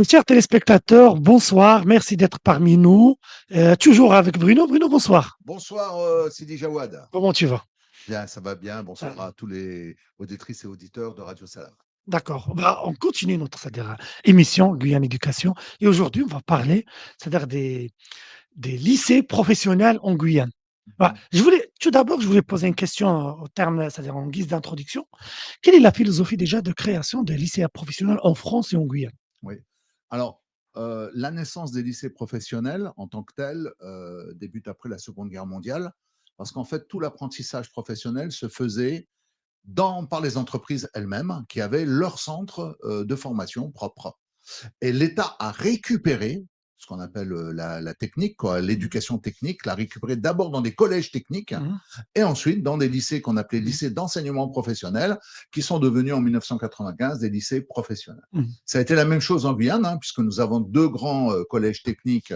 Chers téléspectateurs, bonsoir, merci d'être parmi nous. Toujours avec Bruno. Bruno, bonsoir. Bonsoir Sidi Jawad. Comment tu vas? Bien, ça va bien. Ça- Bonsoir à tous les auditrices et auditeurs de Radio Salam. D'accord. On continue notre c'est-à-dire, émission Guyane Éducation. Et aujourd'hui, on va parler c'est-à-dire des lycées professionnels en Guyane. Voilà. Mhm. Tout d'abord, je voulais poser une question au terme, c'est-à-dire en guise d'introduction. Quelle est la philosophie déjà de création des lycées professionnels en France et en Guyane? Oui. Alors, la naissance des lycées professionnels en tant que tel débute après la Seconde Guerre mondiale, parce qu'en fait, tout l'apprentissage professionnel se faisait par les entreprises elles-mêmes qui avaient leur centre de formation propre. Et l'État a récupéré ce qu'on appelle la technique, Mhm. l'éducation technique, l'a récupéré d'abord dans des collèges techniques Mhm. et ensuite dans des lycées qu'on appelait Mhm. lycées d'enseignement professionnel, qui sont devenus en 1995 des lycées professionnels. Mhm. Ça a été la même chose en Guyane, puisque nous avons deux grands collèges techniques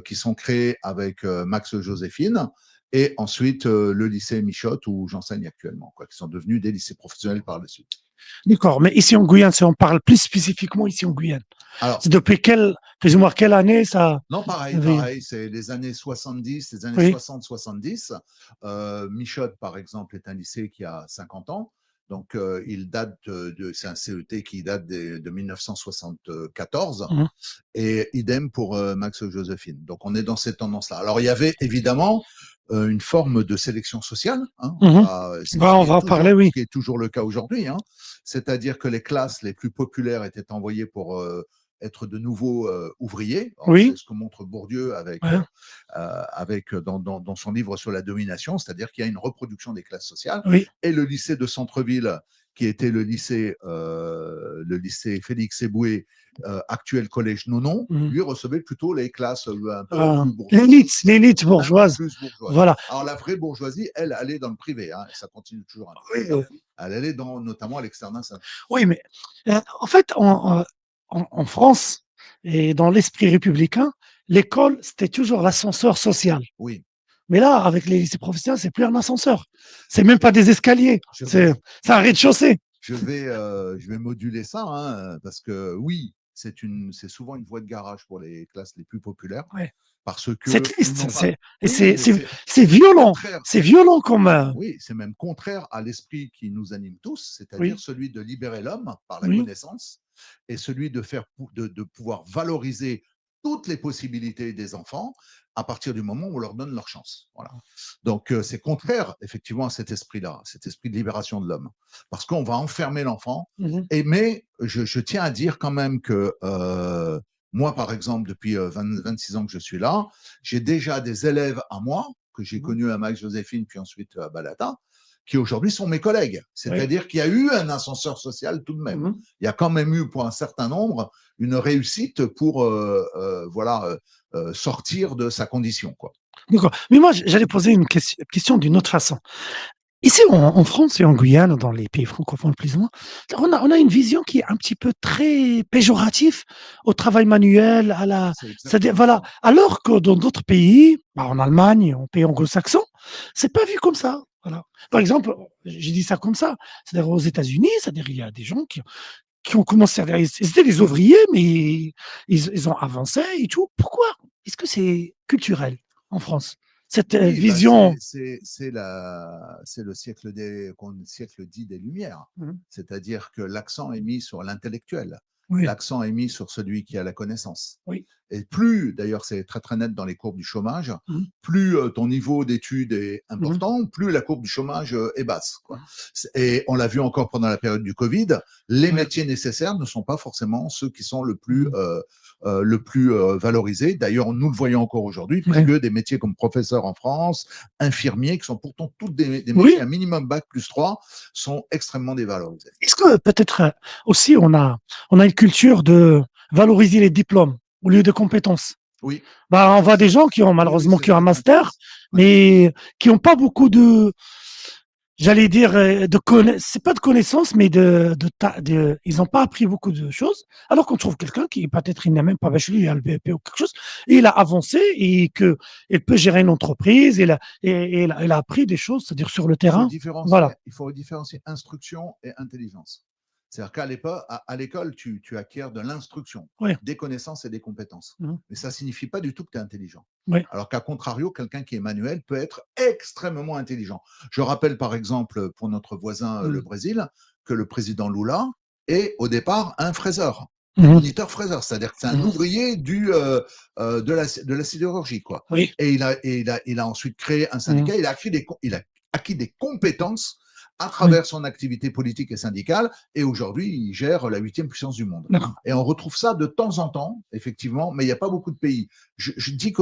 qui sont créés avec Max Joséphine, et ensuite le lycée Michotte, où j'enseigne actuellement, qui sont devenus des lycées professionnels par la suite. D'accord. Mais ici en Guyane, si on parle plus spécifiquement ici en Guyane, c'est Alors, depuis plus ou moins quelle année ça non, pareil, avait... pareil, c'est les années 70, les années Oui, 60-70. Michotte, par exemple, est un lycée qui a 50 ans. Donc, il date c'est un CET qui date de 1974. mhm, Et idem pour Max Joséphine. Donc, on est dans cette tendance-là. Alors, il y avait évidemment une forme de sélection sociale, mhm. On va en parler, ce oui. qui est toujours le cas aujourd'hui. C'est-à-dire que les classes les plus populaires étaient envoyées pour être de nouveaux ouvriers. C'est Oui, ce que montre Bourdieu ouais, dans son livre sur la domination, c'est-à-dire qu'il y a une reproduction des classes sociales. oui. Et le lycée de centre-ville, qui était le lycée Félix Éboué, actuel collège Nonon, Mhm. lui recevait plutôt les classes un peu plus bourgeoises. L'élite Un peu bourgeoise. plus bourgeoise. Voilà. Alors la vraie bourgeoisie, elle, allait dans le privé, et ça continue toujours un peu. Oui, Elle allait notamment à l'externat. oui, mais en fait, en France et dans l'esprit républicain, l'école, c'était toujours l'ascenseur social. Oui. Mais là, avec les lycées professionnels, c'est plus un ascenseur. C'est Ah, même pas des escaliers. je vais, C'est un rez-de-chaussée. je vais moduler ça, parce que oui, c'est souvent une voie de garage pour les classes les plus populaires, Ouais. parce C'est que ils triste. n'ont pas. Et Oui, mais c'est c'est violent. contraire. C'est violent comme. Oui, c'est même contraire à l'esprit qui nous anime tous, c'est-à-dire Oui, celui de libérer l'homme par la oui. connaissance et celui de pouvoir valoriser toutes les possibilités des enfants à partir du moment où on leur donne leur chance. Voilà. Donc c'est contraire effectivement à cet esprit-là, cet esprit de libération de l'homme, parce qu'on va enfermer l'enfant. Mhm. Mais je tiens à dire quand même que moi, par exemple, depuis 26 ans que je suis là, j'ai déjà des élèves à moi que j'ai Mhm. connus à Max Joséphine, puis ensuite à Balata, qui aujourd'hui sont mes collègues. Oui. C'est-à-dire qu'il y a eu un ascenseur social tout de même. Mhm. Il y a quand même eu, pour un certain nombre, une réussite pour sortir de sa condition, quoi. D'accord. Mais moi, j'allais poser une question d'une autre façon. Ici, en France et en Guyane, dans les pays francophones plus ou moins, on a une vision qui est un petit peu très péjorative au travail manuel, C'est c'est-à-dire, exactement voilà. ça. Alors que dans d'autres pays, bah, en Allemagne, en pays anglo-saxons, c'est pas vu comme ça. Voilà. Par exemple, j'ai dit ça comme ça, c'est-à-dire aux États-Unis, c'est-à-dire il y a des gens qui ont commencé, ils étaient des ouvriers, mais ils ont avancé et tout. Pourquoi? Est-ce que c'est culturel en France, cette Oui, bah vision? c'est le siècle dit des Lumières. Mhm. C'est-à-dire que l'accent est mis sur l'intellectuel. Oui, L'accent est mis sur celui qui a la connaissance. oui. Et plus, d'ailleurs, c'est très très net dans les courbes du chômage, Mhm. plus ton niveau d'études est Mhm. important, plus la courbe du chômage est basse, quoi. Mhm. Et on l'a vu encore pendant la période du Covid, les Ouais. métiers nécessaires ne sont pas forcément ceux qui sont Mhm. le plus valorisés. D'ailleurs, nous le voyons encore aujourd'hui, Ouais. puisque des métiers comme professeur en France, infirmiers, qui sont pourtant tous des métiers Oui. à minimum bac plus 3, sont extrêmement dévalorisés. Est-ce que peut-être aussi on a une culture de valoriser les diplômes au lieu de compétences? Oui, Bah, on voit des gens qui ont oui, oui, malheureusement c'est qui ont un vrai. master, Ouais. mais qui n'ont pas beaucoup de, j'allais dire, c'est pas de connaissances, mais ils n'ont pas appris beaucoup de choses. Alors qu'on trouve quelqu'un qui peut-être il n'a même pas bachelier, il a le BEP ou quelque chose, et il a avancé et que il peut gérer une entreprise, il a appris des choses, c'est-à-dire sur le terrain. Voilà. Il faut différencier instruction et intelligence. C'est-à-dire qu'à à l'école, tu acquiers de l'instruction, Ouais. des connaissances et des compétences. Mmh. Mais ça ne signifie pas du tout que tu es intelligent. Ouais. Alors qu'à contrario, quelqu'un qui est manuel peut être extrêmement intelligent. Je rappelle par exemple pour notre voisin le Mmh. Brésil que le président Lula est au départ un fraiseur, un Mmh. moniteur fraiseur, c'est-à-dire que c'est un Mmh. ouvrier de la sidérurgie, quoi. Oui. Et il a ensuite créé un Mmh. syndicat, il a acquis des compétences à Oui. travers son activité politique et syndicale, et aujourd'hui, il gère la huitième puissance du monde. D'accord. Et on retrouve ça de temps en temps, effectivement, mais il n'y a pas beaucoup de pays. Je dis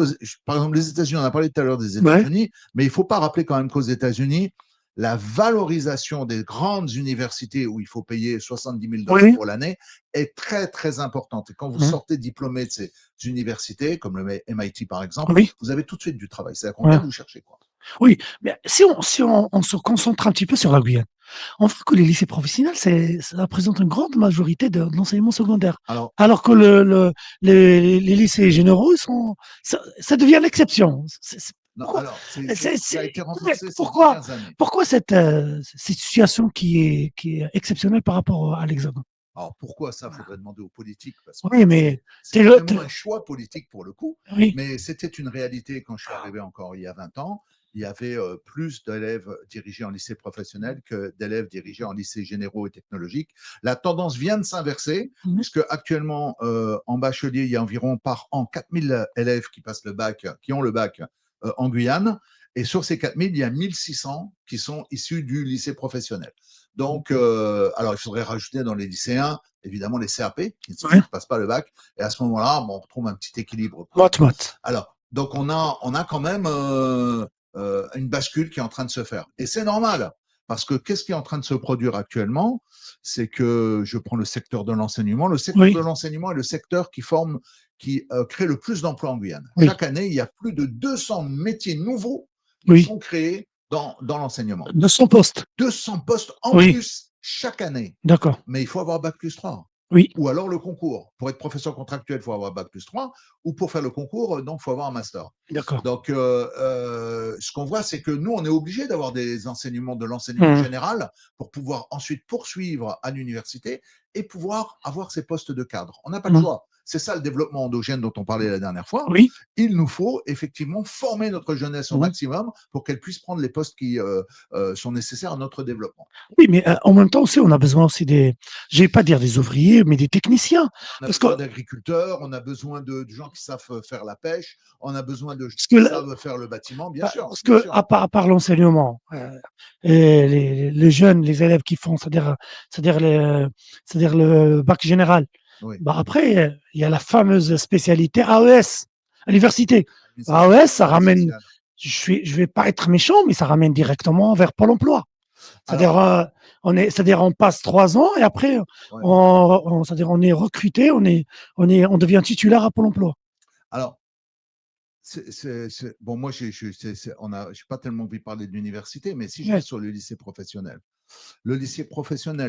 par exemple, les États-Unis, on a parlé tout à l'heure des Ouais. États-Unis, mais il ne faut pas rappeler quand même qu'aux États-Unis, la valorisation des grandes universités où il faut payer 70 000 dollars Oui. pour l'année est très, très importante. Et quand vous Mmh. sortez diplômé de ces universités, comme le MIT par exemple, Oui. vous avez tout de suite du travail. C'est-à-dire qu'on Ouais. vient vous chercher, quoi. Oui, mais si on se concentre un petit peu sur la Guyane, on voit que les lycées professionnels, ça représente une grande majorité de l'enseignement secondaire. Alors, Alors que les lycées généraux, ça devient l'exception. non, Pourquoi, alors ça a c'est, été renforcé ces pourquoi, dernières années. pourquoi cette situation qui est exceptionnelle par rapport à l'Hexagone? Alors pourquoi ça, faudrait demander aux politiques, parce que Oui, mais c'est vraiment un choix politique pour le coup, oui, mais c'était une réalité quand je suis arrivé encore il y a 20 ans. Il y avait plus d'élèves dirigés en lycée professionnel que d'élèves dirigés en lycée généraux et technologiques. La tendance vient de s'inverser, mhm, puisque actuellement, en bachelier, il y a environ par an 4000 élèves qui passent le bac, qui ont le bac en Guyane. Et sur ces 4000, il y a 1600 qui sont issus du lycée professionnel. Donc, alors il faudrait rajouter dans les lycéens, évidemment, les CAP, qui ouais, ne passent pas le bac. Et à ce moment-là, bon, on retrouve un petit équilibre, quoi. moite. Alors, donc on a quand même une bascule qui est en train de se faire. Et c'est normal, parce que qu'est-ce qui est en train de se produire actuellement? C'est que je prends le secteur de l'enseignement. Le secteur Oui, de l'enseignement est le secteur qui crée le plus d'emplois en Guyane. oui, Chaque année, il y a plus de 200 métiers nouveaux qui oui. sont créés dans l'enseignement. 200 postes. 200 postes en Oui, plus chaque année. d'accord. Mais il faut avoir bac plus 3. Oui, Ou alors le concours. Pour être professeur contractuel, il faut avoir bac plus 3. Ou pour faire le concours, donc, il faut avoir un master. d'accord. Donc, ce qu'on voit, c'est que nous, on est obligé d'avoir des enseignements de l'enseignement Mmh. général pour pouvoir ensuite poursuivre à l'université et pouvoir avoir ces postes de cadre. On n'a pas le Mmh. choix. C'est ça le développement endogène dont on parlait la dernière fois. Oui. Il nous faut effectivement former notre jeunesse au Mmh. maximum pour qu'elle puisse prendre les postes qui sont nécessaires à notre développement. Oui, mais en même temps aussi, on a besoin aussi je vais pas dire des ouvriers, mais des techniciens. On a Parce que besoin d'agriculteurs, on a besoin de gens qui savent faire la pêche, on a besoin de gens parce que qui là, savent faire le bâtiment, bien bah, sûr, parce bien que sûr. à part l'enseignement, et les jeunes, les élèves qui font, c'est-à-dire le c'est-à-dire le bac général, Oui, bah, après, il y a la fameuse spécialité AES, à l'université. administration AES, ça culturelle et ramène, sociale. je vais pas être méchant, mais ça ramène directement vers Pôle emploi. C'est-à-dire, Alors, c'est-à-dire, on passe 3 ans et après, ouais. c'est-à-dire, on est recruté, on devient titulaire à Pôle emploi. Alors, bon, moi, j'ai pas tellement envie de parler de l'université, mais si je Ouais. reste sur le lycée professionnel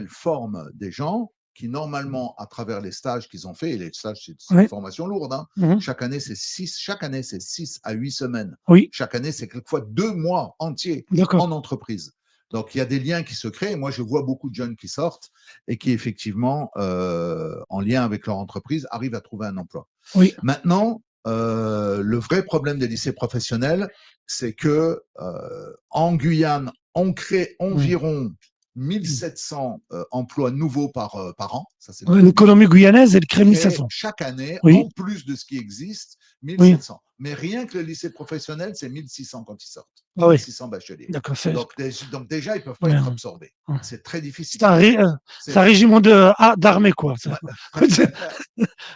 forme des gens qui, normalement, à travers les stages qu'ils ont fait, et les stages, c'est une Ouais. formation lourde, hein. Mhm. Chaque année, c'est 6 à 8 semaines. Oui, Chaque année, c'est quelquefois 2 mois entiers d'accord. en entreprise. Donc, il y a des liens qui se créent. Moi, je vois beaucoup de jeunes qui sortent et qui, effectivement, en lien avec leur entreprise, arrivent à trouver un emploi. Oui. Maintenant, le vrai problème des lycées professionnels, c'est que en Guyane, on crée Mm. environ 1700 emplois nouveaux par an. Ça, c'est Ouais, notre estimation. l'économie guyanaise, elle crée Créés 1500. chaque année, Oui, en plus de ce qui existe, oui. 1700. Mais rien que le lycée professionnel, c'est 1600 quand ils sortent. Ah oui, 1600 bacheliers. d'accord. Donc déjà, ils ne peuvent pas Ouais, être absorbés. ouais. C'est très C'est difficile. un, c'est un C'est régiment d'armée, quoi.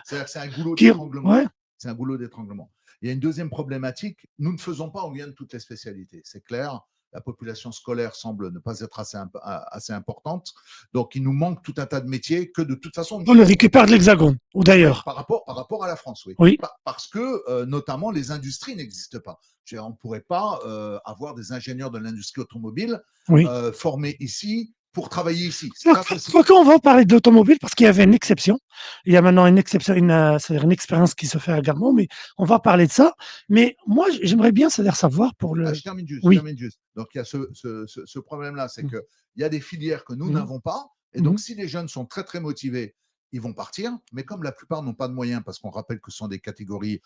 C'est un goulot Qui, d'étranglement. ouais, C'est un goulot d'étranglement. Il y a une deuxième problématique. Nous ne faisons pas en Guyane toutes les spécialités. C'est clair. La population scolaire semble ne pas être assez importante. Donc, il nous manque tout un tas de métiers que de toute façon, on le récupère de l'Hexagone, ou oui, d'ailleurs. par rapport à la France, oui. Oui, Parce que, notamment, les industries n'existent pas. On ne pourrait pas avoir des ingénieurs de l'industrie automobile oui. formés ici pour travailler ici. C'est pas possible. Quoi qu'on va parler d'automobile, parce qu'il y avait une exception. Il y a maintenant une exception, c'est-à-dire une expérience qui se fait également, mais on va parler de ça. Mais moi, j'aimerais bien, c'est-à-dire savoir pour Ah, le. je termine juste, je Oui. termine juste. Donc, il y a ce problème-là, c'est Mm. qu'il y a des filières que nous Mm. n'avons pas. Et donc, si les jeunes sont très, très motivés, ils vont partir. Mais comme la plupart n'ont pas de moyens, parce qu'on rappelle que ce sont des catégories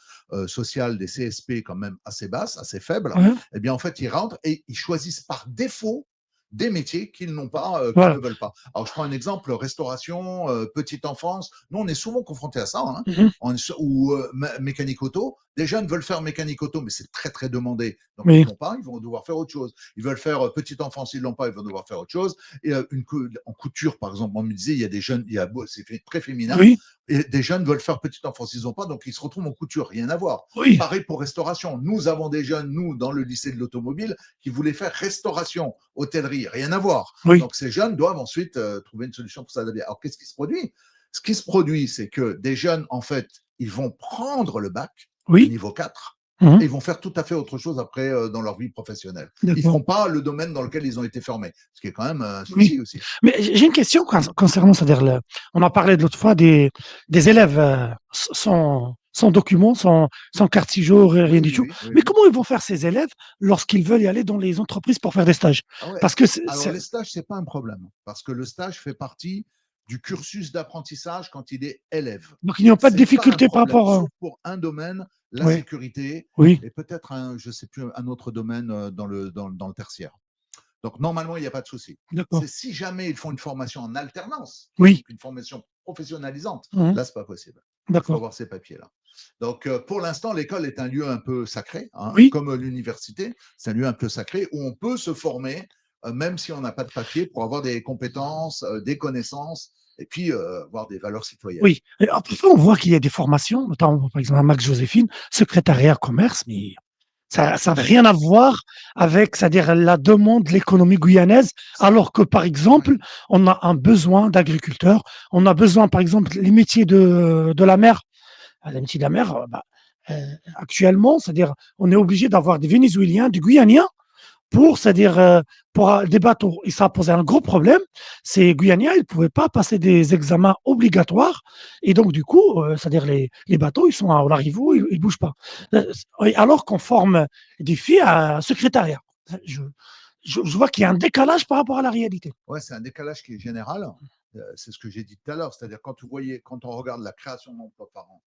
sociales, des CSP quand même assez basses, assez faibles, Ouais, eh bien, en fait, ils rentrent et ils choisissent par défaut des métiers qu'ils n'ont pas, qu'ils voilà. ne veulent pas. Alors, je prends un exemple, restauration, petite enfance. Nous, on est souvent confrontés à ça, hein, Mhm. ou mécanique auto. Des jeunes veulent faire mécanique auto, mais c'est très, très demandé. Donc, ils Oui, ne l'ont pas, ils vont devoir faire autre chose. Ils veulent faire petite enfance, ils ne l'ont pas, ils vont devoir faire autre chose. Et en couture, par exemple, on me disait, il y a des jeunes, c'est très féminin, oui, et des jeunes veulent faire petite enfance, ils n'ont pas, donc ils se retrouvent en couture, rien à voir. oui, Pareil pour restauration. Nous avons des jeunes, nous, dans le lycée de l'automobile, qui voulaient faire restauration, hôtellerie, rien à voir. oui, Donc ces jeunes doivent ensuite trouver une solution pour s'adapter. Alors qu'est-ce qui se produit? Ce qui se produit, c'est que des jeunes, en fait, ils vont prendre le bac, oui. niveau 4, Mhm. et ils vont faire tout à fait autre chose après dans leur vie professionnelle. Ils ne D'accord. feront pas le domaine dans lequel ils ont été formés, ce qui est quand même un Oui. souci aussi. Mais j'ai une question concernant, c'est-à-dire, on a parlé de l'autre fois des élèves sans documents, sans carte séjour, rien Oui, du oui, tout. oui, oui, Mais oui. comment ils vont faire ces élèves lorsqu'ils veulent y aller dans les entreprises pour faire des stages? Ah ouais. Parce que Alors, les stages, ce n'est pas un problème, parce que le stage fait partie du cursus d'apprentissage quand il est élève. donc ils n'ont pas de Ce n'est pas un difficulté par problème, rapport sauf pour un domaine, la oui, sécurité, oui, et peut-être je ne sais plus, un autre domaine dans le tertiaire. Donc, normalement, il n'y a pas de souci. d'accord. C'est si jamais ils font une formation en alternance, et Oui, donc une formation professionnalisante, mhm, là, ce n'est pas possible. Il faut d'accord. avoir ces papiers-là. Donc, pour l'instant, l'école est un lieu un peu sacré, hein, Oui, comme l'université, c'est un lieu un peu sacré où on peut se former, même si on n'a pas de papier, pour avoir des compétences, des connaissances, et puis avoir des valeurs citoyennes. oui. Et parfois, on voit qu'il y a des formations, notamment, par exemple, à Max Joséphine, secrétariat commerce, mais ça n'a rien à voir avec, c'est-à-dire la demande de l'économie guyanaise, alors que, par Ouais. exemple, on a un besoin d'agriculteurs, on a besoin, par exemple, les métiers de la mer. Les métiers de la mer, actuellement, c'est-à-dire, on est obligé d'avoir des Vénézuéliens, des Guyanais, c'est-à-dire, pour des bateaux. Et ça a posé un gros problème. Ces Guyanais, ils ne pouvaient pas passer des examens obligatoires. Et donc, du coup, c'est-à-dire les bateaux, ils sont à l'arrivée, ils ne bougent pas. Alors qu'on forme des filles à secrétariat. Je, je vois qu'il y a un décalage par rapport à la réalité. Ouais, c'est un décalage qui est général. C'est ce que j'ai dit tout à l'heure. C'est-à-dire, quand on regarde la création d'emplois par an,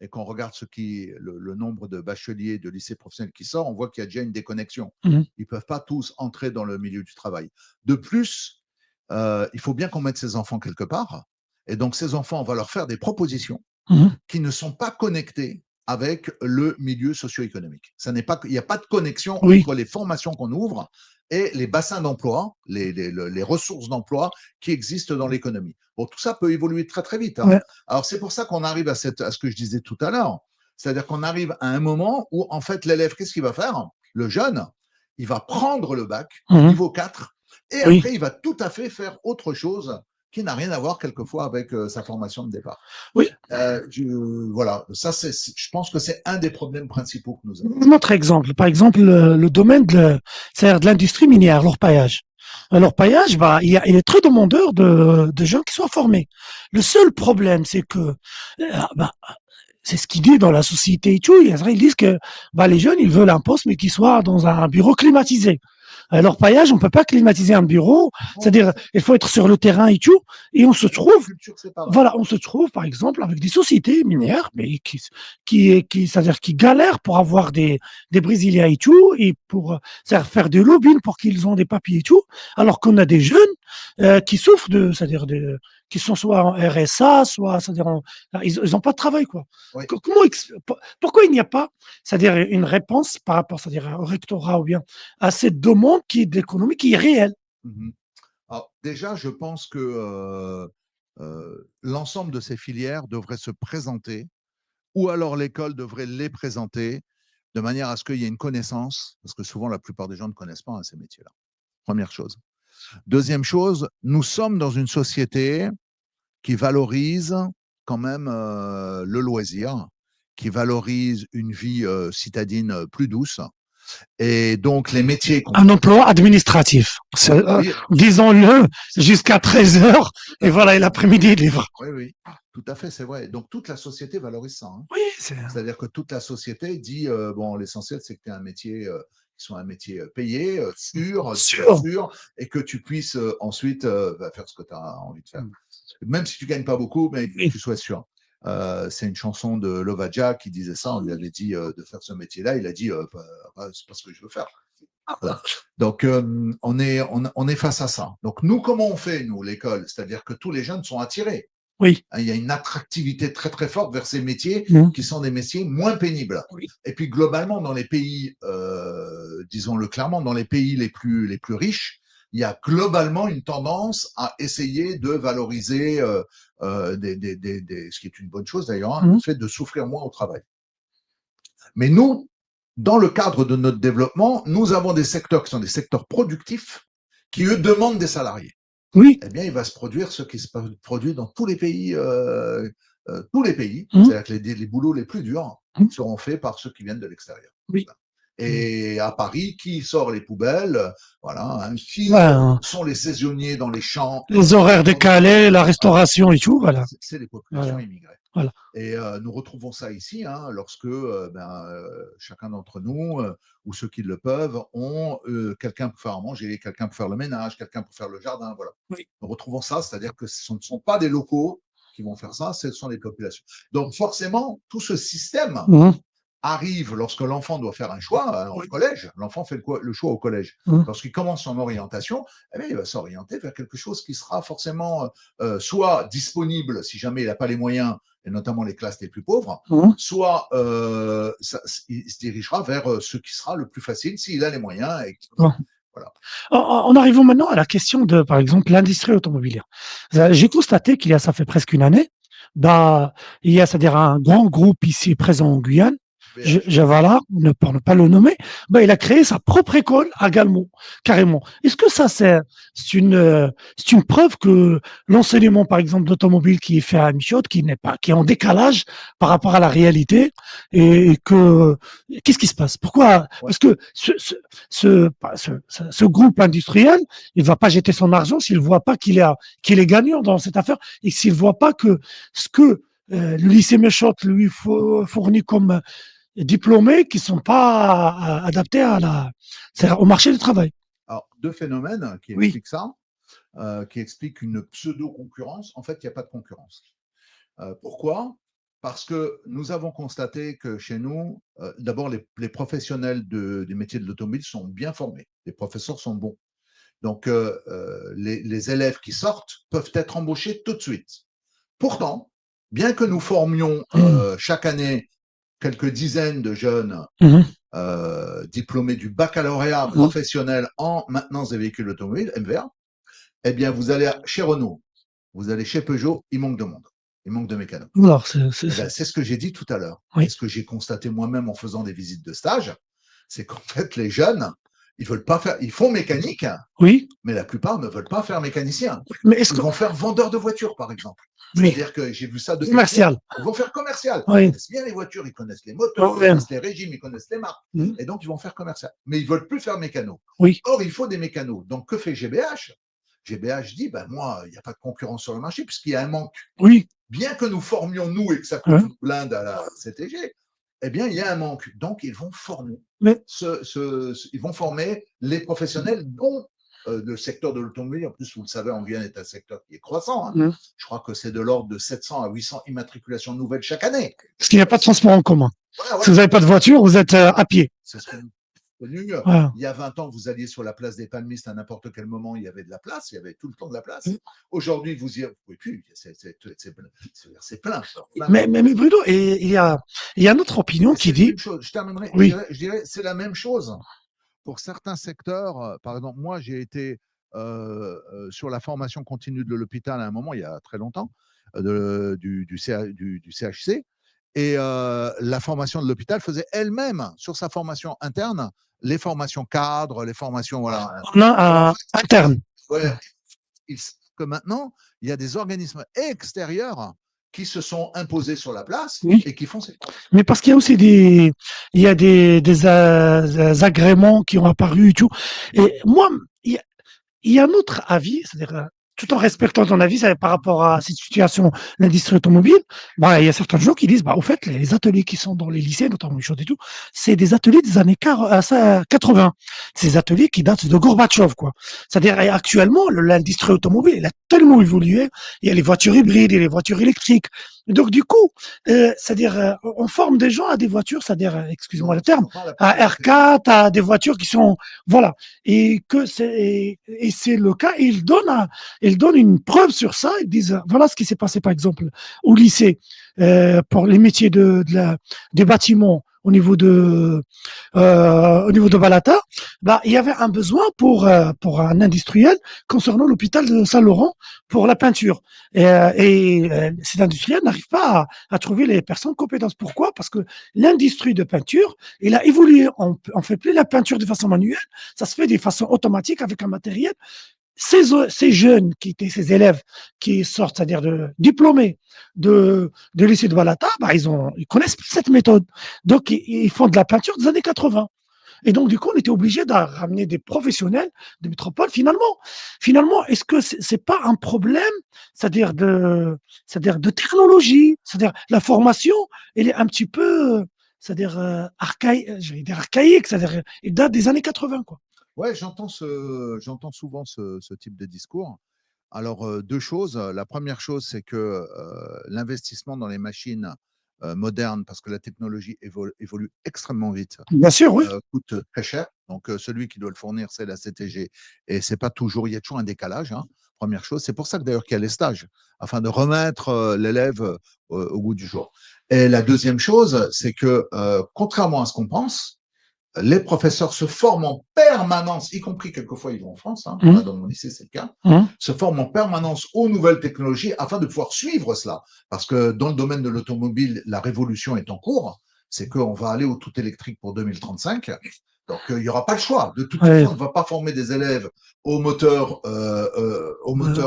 et qu'on regarde le nombre de bacheliers de lycées professionnels qui sort, on voit qu'il y a déjà une déconnexion. Mhm. Ils ne peuvent pas tous entrer dans le milieu du travail. De plus, il faut bien qu'on mette ces enfants quelque part. Et donc, ces enfants, on va leur faire des propositions Mhm. qui ne sont pas connectés avec le milieu socio-économique. Il n'y a pas de connexion Oui, entre les formations qu'on ouvre et les bassins d'emploi, les ressources d'emploi qui existent dans l'économie. Bon, tout ça peut évoluer très très vite, hein. ouais. Alors c'est pour ça qu'on arrive à ce que je disais tout à l'heure, c'est-à-dire qu'on arrive à un moment où en fait l'élève, qu'est-ce qu'il va faire? Le jeune, il va prendre le bac, Mhm. niveau 4, et Oui, après il va tout à fait faire autre chose qui n'a rien à voir quelquefois avec sa formation de départ. oui. Voilà, ça, je pense que c'est un des problèmes principaux que nous avons. Un autre exemple, par exemple, le domaine c'est-à-dire de l'industrie minière, l'orpaillage. L'orpaillage, bah, il est très demandeur de gens qui soient formés. Le seul problème, c'est que, bah, c'est ce qu'ils disent dans la société et tout. Ils disent que bah, les jeunes, ils veulent un poste, mais qui soit dans un bureau climatisé. L'orpaillage, on ne peut pas climatiser un bureau, Non, c'est-à-dire il faut être sur le terrain et tout. Et on se trouve l'agriculture, c'est pareil. voilà, on se trouve, par exemple, avec des sociétés minières, mais c'est-à-dire qui galèrent pour avoir des Brésiliens et tout, et pour c'est-à-dire faire des lobbying pour qu'ils ont des papiers et tout, alors qu'on a des jeunes qui souffrent c'est-à-dire qui sont soit en RSA, soit, c'est-à-dire ils n'ont pas de travail, quoi. Oui. Pourquoi il n'y a pas, c'est-à-dire une réponse par rapport, c'est-à-dire au rectorat ou bien à cette demande qui est d'économie, qui est réelle? Mhm. Alors, déjà, je pense que l'ensemble de ces filières devraient se présenter, ou alors l'école devrait les présenter, de manière à ce qu'il y ait une connaissance, parce que souvent, la plupart des gens ne connaissent pas, hein, ces métiers-là. Première chose. Deuxième chose, nous sommes dans une société qui valorise quand même le loisir, qui valorise une vie citadine plus douce. Et donc, les métiers qu'on Un pourrait emploi administratif. oui, Disons-le, jusqu'à 13 heures, tout et à fait. voilà, et l'après-midi, il est libre. Oui, oui, tout à fait, c'est vrai. Donc, toute la société valorise ça, hein. Oui, c'est. C'est-à-dire que toute la société dit bon, l'essentiel, c'est que tu aies un métier qui soit un métier payé, sûr, Sûr. sûr, et que tu puisses ensuite faire ce que tu as envie de faire. Même si tu gagnes pas beaucoup, mais que Oui. tu sois sûr. C'est une chanson de Lovaja qui disait ça. On lui avait dit de faire ce métier-là. Il a dit c'est pas ce que je veux faire. Voilà. Donc on est face à ça. Donc nous, comment on fait, nous, l'école? C'est-à-dire que tous les jeunes sont attirés. Oui. Il y a une attractivité très très forte vers ces métiers Mmh. qui sont des métiers moins pénibles. Oui. Et puis globalement, dans les pays, disons-le clairement, dans les pays les plus riches, il y a globalement une tendance à essayer de valoriser ce qui est une bonne chose d'ailleurs, hein, Mmh. le fait de souffrir moins au travail. Mais nous, dans le cadre de notre développement, nous avons des secteurs qui sont des secteurs productifs qui, eux, demandent des salariés. Oui. Eh bien, il va se produire ce qui se produit dans tous les pays. Tous les pays, Mmh. c'est-à-dire que les boulots les plus durs Mmh. seront faits par ceux qui viennent de l'extérieur. Oui. Et à Paris, qui sort les poubelles, voilà, hein, qui Ouais, sont les saisonniers dans les champs, les horaires décalés, la restauration et tout, voilà. c'est les populations Voilà. immigrées. Voilà. Et nous retrouvons ça ici, hein, lorsque chacun d'entre nous, ou ceux qui le peuvent, ont quelqu'un pour faire à manger, quelqu'un pour faire le ménage, quelqu'un pour faire le jardin. Voilà. Oui. Nous retrouvons ça, c'est-à-dire que ce ne sont pas des locaux qui vont faire ça, ce sont des populations. Donc forcément, tout ce système Mmh. arrive lorsque l'enfant doit faire un choix au Oui. collège. L'enfant fait le choix au collège. Mmh. Lorsqu'il commence son orientation, eh bien, il va s'orienter vers quelque chose qui sera forcément soit disponible si jamais il n'a pas les moyens, et notamment les classes les plus pauvres, Mmh. soit il se dirigera vers ce qui sera le plus facile s'il a les moyens. Et, Bon. voilà. En arrivons maintenant à la question de, par exemple, l'industrie automobile. J'ai constaté ça fait presque une année, bah, il y a, c'est-à-dire un grand groupe ici présent en Guyane, BH. voilà, pour ne pas le nommer, bah, il a créé sa propre école à Galmo, carrément. Est-ce que ça, c'est une preuve que l'enseignement, par exemple, d'automobile qui est fait à Michoud, qui est en décalage par rapport à la réalité, et que, qu'est-ce qui se passe? Pourquoi? Ouais. Parce que ce groupe industriel, il va pas jeter son argent s'il voit pas qu'il est gagnant dans cette affaire et s'il voit pas que ce que le lycée Méchotte lui fournit comme diplômés qui sont pas adaptés c'est-à-dire au marché du travail. Alors, deux phénomènes qui Oui. expliquent ça, qui expliquent une pseudo-concurrence. En fait, il n'y a pas de concurrence. Pourquoi? Parce que nous avons constaté que chez nous, d'abord, les professionnels du métier de l'automobile sont bien formés. Les professeurs sont bons. Donc, les élèves qui sortent peuvent être embauchés tout de suite. Pourtant, bien que nous formions chaque année quelques dizaines de jeunes Mmh. diplômés du baccalauréat Mmh. professionnel en maintenance des véhicules automobiles, MVA, eh bien, vous allez chez Renault, vous allez chez Peugeot, il manque de monde. Il manque de mécanos. Alors, Eh ben, c'est ce que j'ai dit tout à l'heure. oui. Et ce que j'ai constaté moi-même en faisant des visites de stage, c'est qu'en fait, les jeunes, ils veulent pas faire, ils font mécanique, Oui. mais la plupart ne veulent pas faire mécanicien. Mais est-ce Ils que, vont faire vendeur de voitures, par exemple. oui, C'est-à-dire que j'ai vu ça depuis commercial. ils vont faire commercial. Ils Oui. connaissent bien les voitures, ils connaissent les moteurs, Oh, ils bien. connaissent les régimes, ils connaissent les marques. Mmh. Et donc, ils vont faire commercial. Mais ils veulent plus faire mécano. Oui. Or, il faut des mécanos. Donc, que fait GBH? GBH dit, ben, moi, il n'y a pas de concurrence sur le marché puisqu'il y a un manque. Oui. Bien que nous formions, nous, et que ça coûte Hein? une blinde à la CTG, eh bien, il y a un manque. Donc, ils vont former, Mais, ils vont former les professionnels dont le secteur de l'automobile, en plus, vous le savez, en Guyane est un secteur qui est croissant. Hein. mmh. Je crois que c'est de l'ordre de 700 à 800 immatriculations nouvelles chaque année. Parce qu'il n'y a pas de transport en commun. Voilà, Si vous n'avez pas de voiture, vous êtes à pied. c'est ce que nous connu. Voilà. Il y a 20 ans, vous alliez sur la place des Palmistes à n'importe quel moment, il y avait de la place, il y avait tout le temps de la place. Mmh. Aujourd'hui, vous y pouvez plus, c'est plein. Mais Bruno, et il y a une autre opinion qui C'est la dit, même chose. Je terminerai, oui, je dirais, c'est la même chose pour certains secteurs. Par exemple, moi, j'ai été sur la formation continue de l'hôpital à un moment, il y a très longtemps, du CHC. Et la formation de l'hôpital faisait elle-même, sur sa formation interne, les formations cadres, les formations. Voilà. on a un interne. Ouais, que maintenant, il y a des organismes extérieurs qui se sont imposés sur la place Oui. et qui font ces Mais parce qu'il y a aussi il y a des agréments qui ont apparu et tout. Et moi, il y a un autre avis, c'est-à-dire tout en respectant ton avis par rapport à cette situation, l'industrie automobile, bah, il y a certains gens qui disent, bah, au fait, les ateliers qui sont dans les lycées, notamment les choses et tout, c'est des ateliers des années 80. Ces ateliers qui datent de Gorbatchev, quoi. C'est-à-dire, actuellement, l'industrie automobile, elle a tellement évolué. Il y a les voitures hybrides, il y a les voitures électriques. Donc, du coup, c'est-à-dire, on forme des gens à des voitures, c'est-à-dire, excuse-moi le Qui terme, n'ont pas la à possibilité. R4, à des voitures qui sont, voilà. Et c'est le cas, et ils donnent une preuve sur ça. Ils disent, voilà ce qui s'est passé, par exemple, au lycée, pour les métiers des bâtiments au niveau de Balata. Bah, il y avait un besoin pour un industriel concernant l'hôpital de Saint-Laurent pour la peinture. Cet industriel n'arrive pas à trouver les personnes compétentes. Pourquoi? Parce que l'industrie de peinture, il a évolué. On fait plus la peinture de façon manuelle, ça se fait de façon automatique avec un matériel. Ces jeunes qui étaient ces élèves qui sortent, c'est-à-dire diplômés de lycée de Balata, bah, ils connaissent cette méthode. Donc, ils font de la peinture des années 80. Et donc, du coup, on était obligé de ramener des professionnels de métropole. Finalement, est-ce que c'est pas un problème, c'est-à-dire c'est-à-dire de technologie, c'est-à-dire la formation, elle est un petit peu, c'est-à-dire je vais dire archaïque, c'est-à-dire elle date des années 80, quoi. Ouais, j'entends souvent ce type de discours. Alors, 2 choses. La première chose, c'est que, l'investissement dans les machines, modernes, parce que la technologie évolue extrêmement vite, Bien sûr, oui. coûte très cher. Donc, celui qui doit le fournir, c'est la CTG et c'est pas toujours il y a toujours un décalage, hein, 1re chose. C'est pour ça que d'ailleurs qu'il y a les stages, afin de remettre, l'élève, au goût du jour. Et la deuxième chose, c'est que, contrairement à ce qu'on pense, les professeurs se forment en permanence, y compris quelquefois ils vont en France, hein, Mmh. là dans mon lycée c'est le cas, Mmh. se forment en permanence aux nouvelles technologies afin de pouvoir suivre cela. Parce que dans le domaine de l'automobile, la révolution est en cours, c'est qu'on va aller au tout électrique pour 2035. Donc il n'y aura pas le choix. De toute Ouais. façon, on ne va pas former des élèves au moteur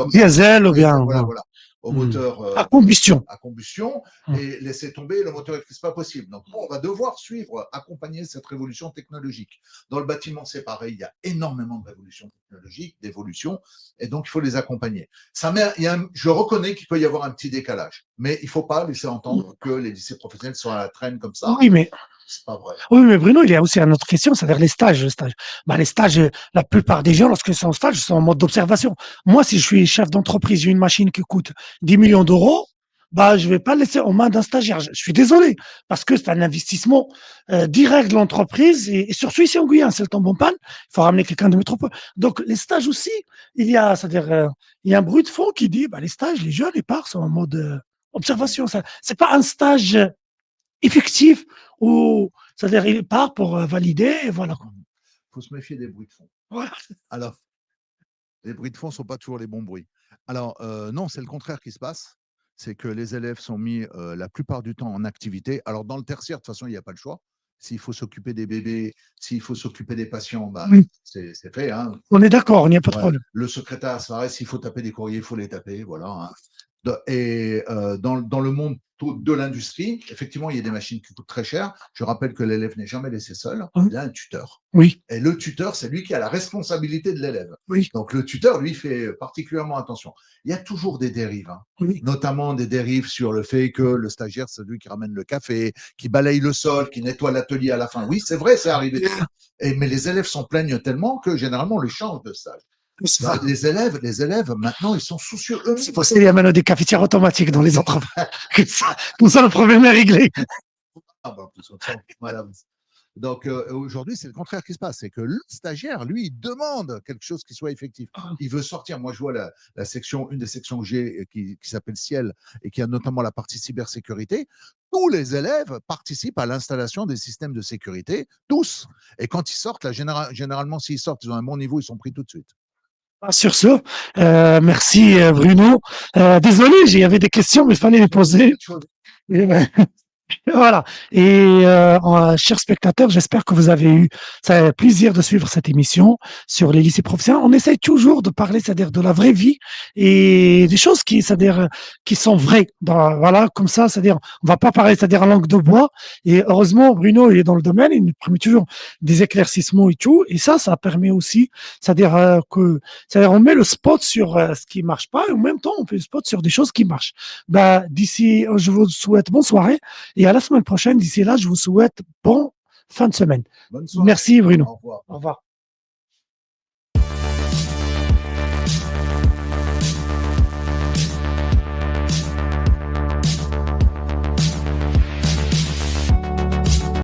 Diesel ou bien, voilà, voilà, au mmh, moteur à combustion. à combustion Mmh. et laisser tomber le moteur électrique. C'est pas possible. Donc, on va devoir suivre, accompagner cette révolution technologique. Dans le bâtiment, c'est pareil. Il y a énormément de révolutions technologiques, d'évolutions, et donc il faut les accompagner. Je reconnais qu'il peut y avoir un petit décalage, mais il ne faut pas laisser entendre que les lycées professionnels sont à la traîne comme ça. Oui, mais C'est pas vrai. Oui, mais Bruno, il y a aussi une autre question, c'est-à-dire les stages. Les stages, la plupart des gens, lorsqu'ils sont en stage, ils sont en mode d'observation. Moi, si je suis chef d'entreprise, j'ai une machine qui coûte 10 millions d'euros, bah, je vais pas le laisser aux mains d'un stagiaire. Je suis désolé, parce que c'est un investissement direct de l'entreprise. Et surtout ici en Guyane, c'est le tombe en panne. Il faut ramener quelqu'un de métropole. Donc, les stages aussi, c'est-à-dire, il y a un bruit de fond qui dit, bah, les stages, les jeunes, ils partent sont en mode observation. C'est pas un stage effectif ou c'est-à-dire il part pour valider et voilà quoi. Il faut se méfier des bruits de fond. Voilà. Alors, les bruits de fond ne sont pas toujours les bons bruits. Alors, non, c'est le contraire qui se passe. C'est que les élèves sont mis la plupart du temps en activité. Alors, dans le tertiaire, de toute façon, il n'y a pas le choix. S'il faut s'occuper des bébés, s'il faut s'occuper des patients, bah, Oui, c'est fait. Hein. on est d'accord, il n'y a pas de Ouais. problème. Le secrétaire, c'est pareil, s'il faut taper des courriers, il faut les taper. Voilà. Hein. Et dans le monde de l'industrie, effectivement, il y a des machines qui coûtent très cher. Je rappelle que l'élève n'est jamais laissé seul. Oui, Il a un tuteur. oui, Et le tuteur, c'est lui qui a la responsabilité de l'élève. oui, Donc le tuteur, lui, fait particulièrement attention. Il y a toujours des dérives, hein, oui. notamment des dérives sur le fait que le stagiaire, c'est lui qui ramène le café, qui balaye le sol, qui nettoie l'atelier à la fin. Oui, c'est vrai, c'est arrivé de fois. Mais les élèves s'en plaignent tellement que généralement, on les change de stage. C'est Bah, ça. les élèves, maintenant, ils sont soucieux C'est eux-mêmes. pour ça qu'il y a maintenant des cafetières automatiques dans les entreprises. Comme ça, le problème est réglé. Ah bah, plus autant, madame. Donc aujourd'hui, c'est le contraire qui se passe. C'est que le stagiaire, lui, il demande quelque chose qui soit effectif. Il veut sortir. Moi, je vois la section, une des sections que j'ai qui s'appelle Ciel et qui a notamment la partie cybersécurité. Tous les élèves participent à l'installation des systèmes de sécurité, tous. Et quand ils sortent, là, généralement, s'ils sortent, ils ont un bon niveau, ils sont pris tout de suite. Sur ce, merci Bruno. Désolé, il y avait des questions, mais il fallait les Il y a poser. beaucoup de choses. Et ben, Voilà. Et chers spectateurs, j'espère que vous avez eu ça, plaisir de suivre cette émission sur les lycées professionnels. On essaye toujours de parler, c'est-à-dire de la vraie vie et des choses qui, c'est-à-dire qui sont vraies. Voilà, comme ça, c'est-à-dire on va pas parler, c'est-à-dire en langue de bois. Et heureusement, Bruno il est dans le domaine, il nous permet toujours des éclaircissements et tout. Et ça permet aussi, c'est-à-dire c'est-à-dire on met le spot sur ce qui marche pas et en même temps on fait le spot sur des choses qui marchent. Bah, d'ici, je vous souhaite bonne soirée. Et à la semaine prochaine. D'ici là, je vous souhaite bon fin de semaine. Bonne soirée. Merci Bruno. Au revoir. Au revoir.